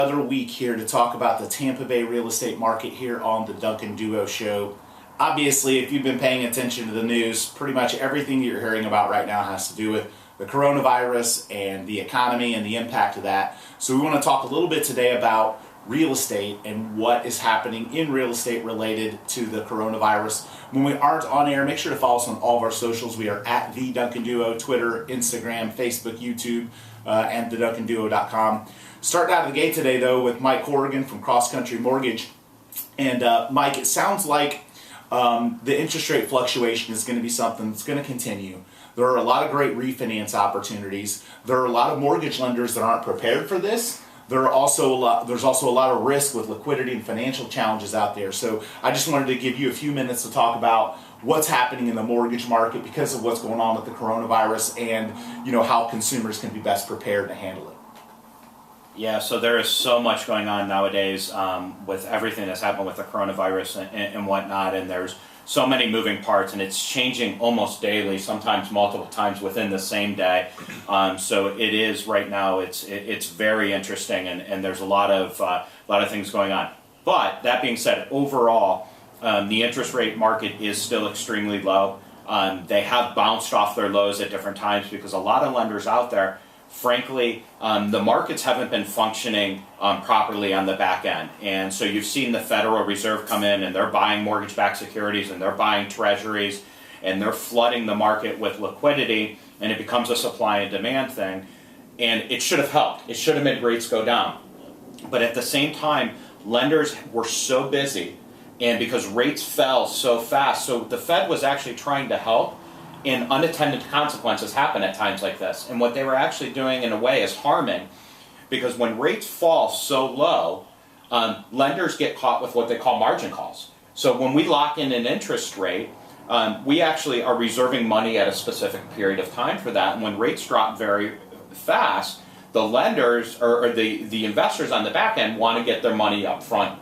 Another week here to talk about the Tampa Bay real estate market here on the Duncan Duo Show. Obviously, if you've been paying attention to the news, pretty much everything you're hearing about right now has to do with the coronavirus and the economy and the impact of that. So we want to talk a little bit today about real estate and what is happening in real estate related to the coronavirus. When we aren't on air, make sure to follow us on all of our socials. We are at The Duncan Duo, Twitter, Instagram, Facebook, YouTube, and theduncanduo.com. Starting out of the gate today, though, with Mike Corrigan from Cross Country Mortgage. And Mike, it sounds like the interest rate fluctuation is going to be something that's going to continue. There are a lot of great refinance opportunities. There are a lot of mortgage lenders that aren't prepared for this. There's also a lot of risk with liquidity and financial challenges out there. So I just wanted to give you a few minutes to talk about what's happening in the mortgage market because of what's going on with the coronavirus and how consumers can be best prepared to handle it. Yeah, so there is so much going on nowadays with everything that's happened with the coronavirus and whatnot, and there's so many moving parts, and it's changing almost daily, sometimes multiple times within the same day. So it is right now. It's very interesting, and there's a lot of things going on. But that being said, overall, the interest rate market is still extremely low. They have bounced off their lows at different times because a lot of lenders out there, frankly, the markets haven't been functioning properly on the back end. And so you've seen the Federal Reserve come in and they're buying mortgage-backed securities and they're buying treasuries and they're flooding the market with liquidity, and it becomes a supply and demand thing. And it should have helped. It should have made rates go down. But at the same time, lenders were so busy, and because rates fell so fast, so the Fed was actually trying to help, and unattended consequences happen at times like this. And what they were actually doing in a way is harming, because when rates fall so low, lenders get caught with what they call margin calls. So when we lock in an interest rate, we actually are reserving money at a specific period of time for that. And when rates drop very fast, the lenders or the investors on the back end want to get their money up front,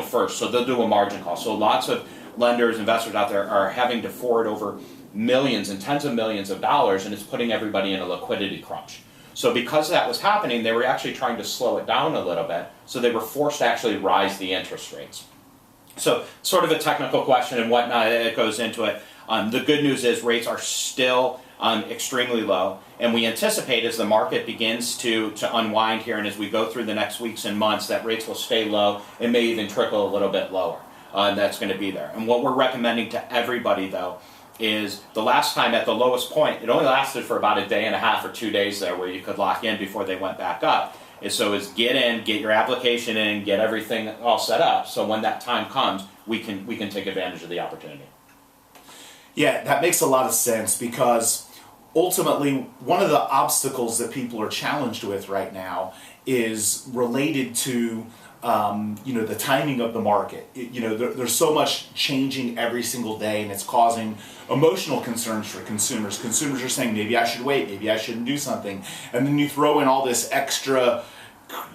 first. So they'll do a margin call. So lots of lenders, investors out there are having to forward over millions and tens of millions of dollars, and it's putting everybody in a liquidity crunch. So because that was happening, they were actually trying to slow it down a little bit, so they were forced to actually rise the interest rates. So sort of a technical question and whatnot that goes into it. The good news is rates are still extremely low, and we anticipate as the market begins to unwind here and as we go through the next weeks and months that rates will stay low and may even trickle a little bit lower. That's going to be there. And what we're recommending to everybody, though, is the last time at the lowest point, it only lasted for about a day and a half or 2 days there where you could lock in before they went back up. And so is get your application in, get everything all set up, so when that time comes, we can take advantage of the opportunity. Yeah, that makes a lot of sense, because ultimately one of the obstacles that people are challenged with right now is related to the timing of the market. There's so much changing every single day, and it's causing emotional concerns for consumers. Consumers are saying, maybe I should wait, maybe I shouldn't do something. And then you throw in all this extra,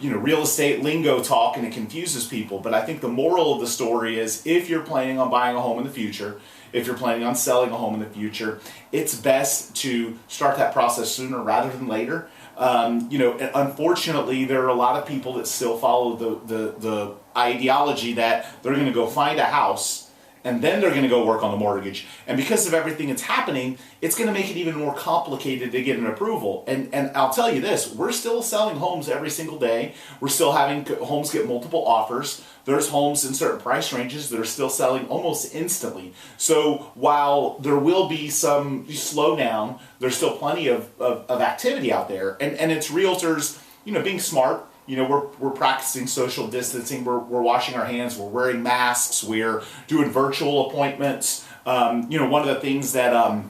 real estate lingo talk, and it confuses people. But I think the moral of the story is, if you're planning on buying a home in the future, if you're planning on selling a home in the future, it's best to start that process sooner rather than later. Unfortunately, there are a lot of people that still follow the ideology that they're going to go find a house and then they're going to go work on the mortgage. And because of everything that's happening, it's going to make it even more complicated to get an approval. And I'll tell you this, we're still selling homes every single day. We're still having homes get multiple offers. There's homes in certain price ranges that are still selling almost instantly. So while there will be some slowdown, there's still plenty of activity out there. And it's realtors, being smart. We're practicing social distancing. We're washing our hands. We're wearing masks. We're doing virtual appointments. One of the things that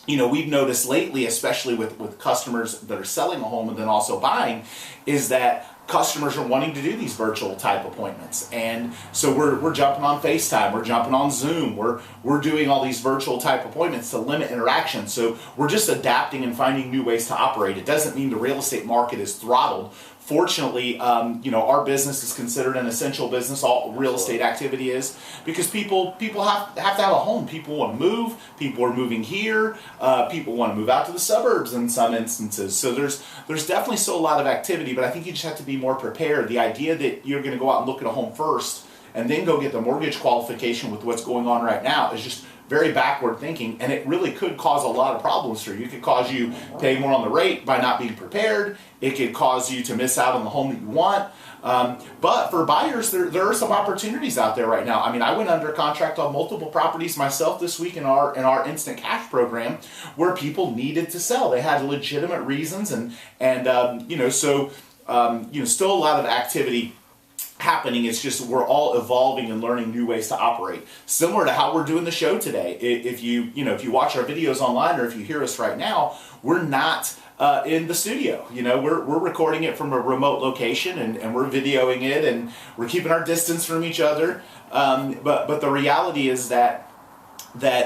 we've noticed lately, especially with customers that are selling a home and then also buying, is that customers are wanting to do these virtual type appointments. And so we're jumping on FaceTime, we're jumping on Zoom, we're doing all these virtual type appointments to limit interaction. So we're just adapting and finding new ways to operate. It doesn't mean the real estate market is throttled fortunately, our business is considered an essential business. All real estate activity is, because people have to have a home. People want to move. People are moving here. People want to move out to the suburbs in some instances. So there's definitely still a lot of activity, but I think you just have to be more prepared. The idea that you're going to go out and look at a home first and then go get the mortgage qualification with what's going on right now is just very backward thinking, and it really could cause a lot of problems for you. It could cause you pay more on the rate by not being prepared. It could cause you to miss out on the home that you want. But for buyers, there are some opportunities out there right now. I mean, I went under contract on multiple properties myself this week in our instant cash program, where people needed to sell. They had legitimate reasons, still a lot of activity happening. It's just we're all evolving and learning new ways to operate, similar to how we're doing the show today. If you watch our videos online, or if you hear us right now, we're not in the studio. We're recording it from a remote location, and we're videoing it, and we're keeping our distance from each other. But the reality is that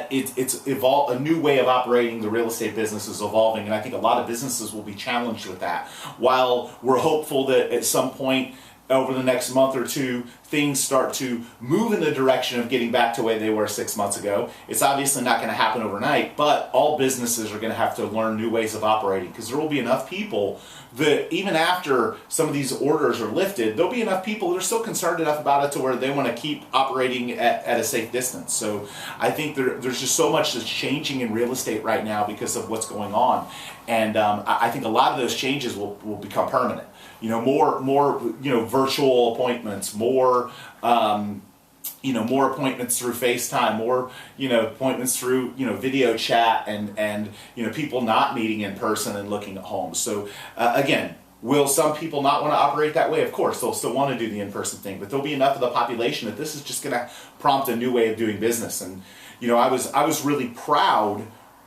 it's evolved. A new way of operating the real estate business is evolving, and I think a lot of businesses will be challenged with that. While we're hopeful that at some point over the next month or two, things start to move in the direction of getting back to the way they were 6 months ago. It's obviously not going to happen overnight, but all businesses are going to have to learn new ways of operating, because there will be enough people that even after some of these orders are lifted, there'll be enough people that are still concerned enough about it to where they want to keep operating at a safe distance. So I think there's just so much that's changing in real estate right now because of what's going on. And I think a lot of those changes will become permanent. More virtual appointments, more appointments through FaceTime, more appointments through video chat, and people not meeting in person and looking at homes. So again, will some people not want to operate that way? Of course, they'll still want to do the in-person thing, but there'll be enough of the population that this is just going to prompt a new way of doing business. And I was really proud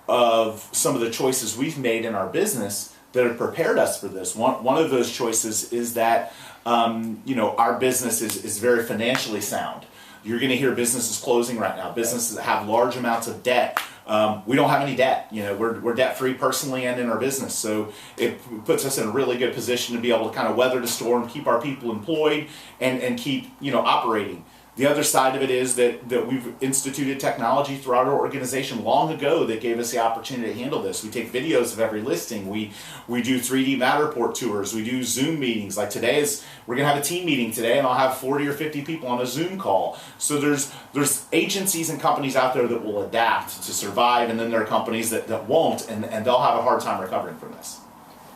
of some of the choices we've made in our business that have prepared us for this. One of those choices is that our business is very financially sound. You're going to hear businesses closing right now, businesses that have large amounts of debt. We don't have any debt. We're debt-free personally and in our business. So it puts us in a really good position to be able to kind of weather the storm, keep our people employed, and keep operating. The other side of it is that we've instituted technology throughout our organization long ago that gave us the opportunity to handle this. We take videos of every listing. We do 3D Matterport tours. We do Zoom meetings. Like we're going to have a team meeting today, and I'll have 40 or 50 people on a Zoom call. So there's agencies and companies out there that will adapt to survive, and then there are companies that won't, and they'll have a hard time recovering from this.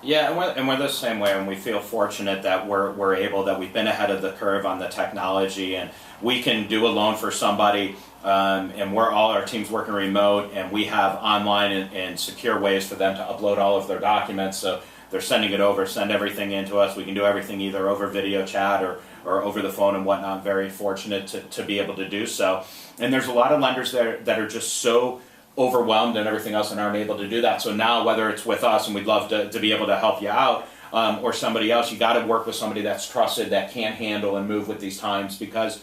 Yeah, and we're the same way, and we feel fortunate that we've been ahead of the curve on the technology, and we can do a loan for somebody, and all our team's working remote, and we have online and secure ways for them to upload all of their documents. So they're send everything in to us. We can do everything either over video chat or over the phone and whatnot. Very fortunate to be able to do so. And there's a lot of lenders there that are just so overwhelmed and everything else and aren't able to do that. So now, whether it's with us, and we'd love to be able to help you out, or somebody else, you got to work with somebody that's trusted, that can handle and move with these times, because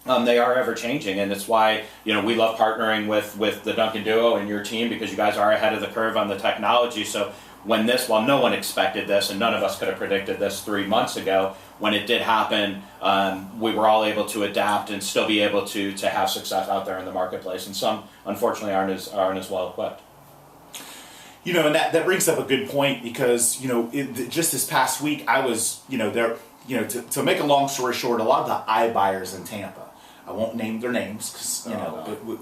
they are ever changing. And it's why we love partnering with the Duncan duo and your team, because you guys are ahead of the curve on the technology. So when while no one expected this, and none of us could have predicted this 3 months ago, when it did happen, we were all able to adapt and still be able to have success out there in the marketplace. And some, unfortunately, aren't as well equipped. And that brings up a good point, because just this past week I was there. To make a long story short, a lot of the iBuyers in Tampa, I won't name their names because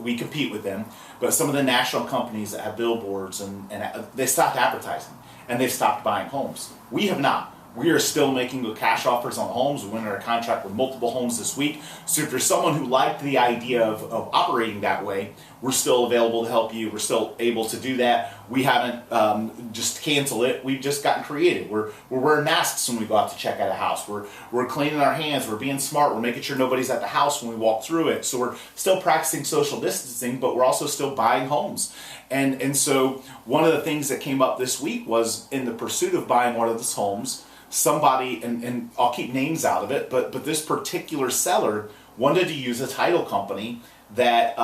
we compete with them, but some of the national companies that have billboards and they stopped advertising, and they've stopped buying homes. We have not. We are still making the cash offers on homes. We went under a contract with multiple homes this week. So if there's someone who liked the idea of operating that way, we're still available to help you. We're still able to do that. We haven't just cancel it. We've just gotten creative. We're wearing masks when we go out to check out a house. We're cleaning our hands. We're being smart. We're making sure nobody's at the house when we walk through it. So we're still practicing social distancing, but we're also still buying homes. And so one of the things that came up this week was, in the pursuit of buying one of these homes, somebody, and I'll keep names out of it, but this particular seller wanted to use a title company that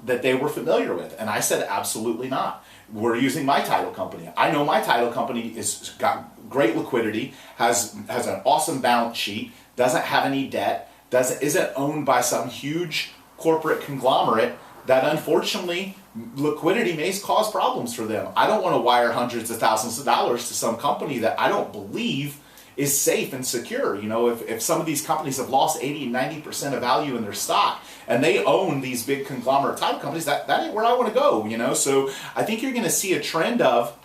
they were familiar with, and I said absolutely not. We're using my title company. I know my title company great liquidity, has an awesome balance sheet, doesn't have any debt, isn't owned by some huge corporate conglomerate that unfortunately liquidity may cause problems for them. I don't want to wire hundreds of thousands of dollars to some company that I don't believe is safe and secure. You know, if some of these companies have lost 80 and 90% of value in their stock and they own these big conglomerate type companies, that ain't where I want to go, you know. So I think you're going to see a trend of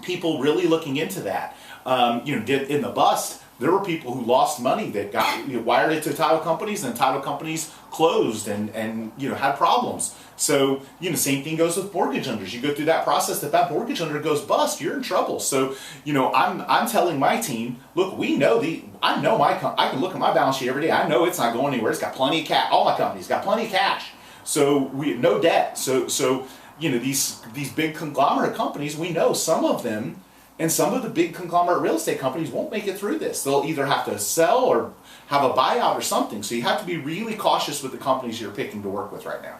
people really looking into that. In the bust, there were people who lost money that got wired it to title companies, and title companies closed and had problems. So same thing goes with mortgage lenders. You go through that process. If that mortgage lender goes bust, you're in trouble. So I'm telling my team, look, I can look at my balance sheet every day. I know it's not going anywhere. It's got plenty of cash. All my companies got plenty of cash. So we no debt. So these big conglomerate companies, we know some of them. And some of the big conglomerate real estate companies won't make it through this. They'll either have to sell or have a buyout or something. So you have to be really cautious with the companies you're picking to work with right now.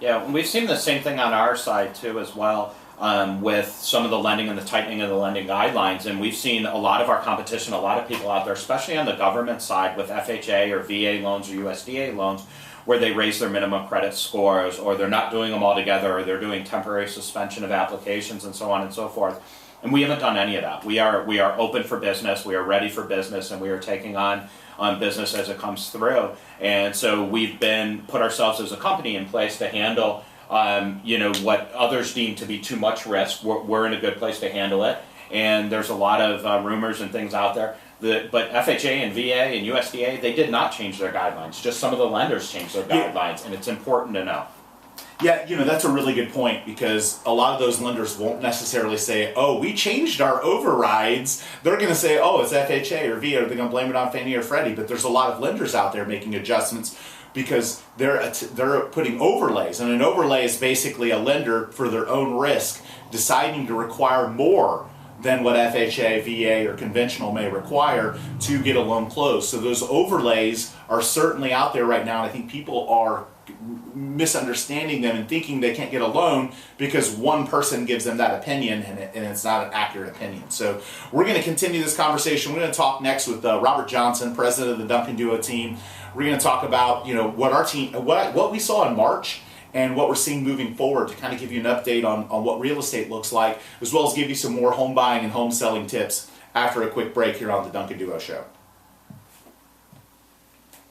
Yeah, we've seen the same thing on our side too as well, with some of the lending and the tightening of the lending guidelines. And we've seen a lot of our competition, a lot of people out there, especially on the government side with FHA or VA loans or USDA loans, where they raise their minimum credit scores, or they're not doing them all together, or they're doing temporary suspension of applications and so on and so forth. And we haven't done any of that. We are open for business. We are ready for business, and we are taking on business as it comes through. And so we've put ourselves as a company in place to handle, what others deem to be too much risk. We're in a good place to handle it. And there's a lot of rumors and things out there. But FHA and VA and USDA, they did not change their guidelines. Just some of the lenders changed their guidelines, and it's important to know. Yeah, that's a really good point, because a lot of those lenders won't necessarily say, oh, we changed our overrides. They're going to say, oh, it's FHA or VA, or they're going to blame it on Fannie or Freddie. But there's a lot of lenders out there making adjustments because they're putting overlays. And an overlay is basically a lender, for their own risk, deciding to require more than what FHA, VA, or conventional may require to get a loan closed. So those overlays are certainly out there right now, and I think people are misunderstanding them and thinking they can't get a loan because one person gives them that opinion, and it's not an accurate opinion. So we're going to continue this conversation. We're going to talk next with Robert Johnson, president of the Duncan Duo team. We're going to talk about what our team, what we saw in March, and what we're seeing moving forward, to kind of give you an update on what real estate looks like, as well as give you some more home buying and home selling tips after a quick break here on the Duncan Duo Show.